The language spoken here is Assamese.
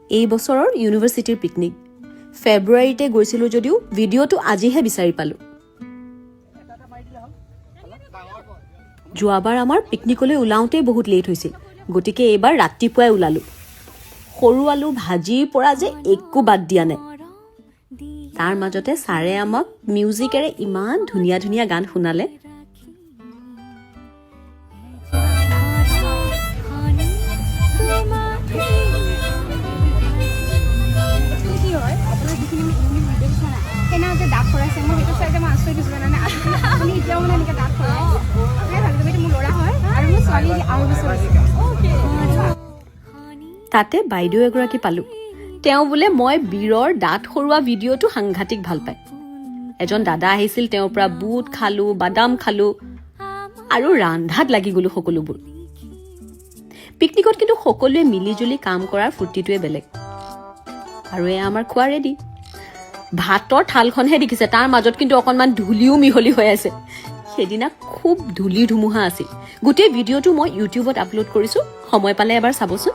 এই বছৰৰ ইউনিভাৰ্চিটিৰ পিকনিক ফেব্ৰুৱাৰীতে গৈছিলোঁ যদিও ভিডিঅ'টো আজিহে বিচাৰি পালোঁ। যোৱাবাৰ আমাৰ পিকনিকলৈ ওলাওঁতেই বহুত লেট হৈছিল, গতিকে এইবাৰ ৰাতিপুৱাই ওলালোঁ। সৰু আলু ভাজিৰ পৰা যে একো বাদ দিয়া নাই। তাৰ মাজতে ছাৰে আমাক মিউজিকেৰে ইমান ধুনীয়া ধুনীয়া গান শুনালে। তাতে বাইদেউ এগৰাকী পালোঁ। তেওঁ বোলে মই বীৰৰ দাঁত সৰোৱা ভিডিঅ'টো সাংঘাতিক ভাল পায়। এজন দাদা আহিছিল, তেওঁৰ পৰা বুট খালোঁ, বাদাম খালোঁ আৰু ৰান্ধাত লাগি গ'লোঁ সকলোবোৰ। পিকনিকত কিন্তু সকলোৱে মিলিজুলি কাম কৰাৰ ফূৰ্তিটোৱে বেলেগ। আৰু এয়া আমাৰ খোৱা ৰেডি। ভাতৰ থালখনহে দেখিছে, তাৰ মাজত কিন্তু অকণমান ধূলিও মিহলি হৈ আছে। সেইদিনা খুব ধূলিৰ ধুমুহা আছিল। গোটেই ভিডিঅ'টো মই ইউটিউবত আপলোড কৰিছোঁ, সময় পালে এবাৰ চাবচোন।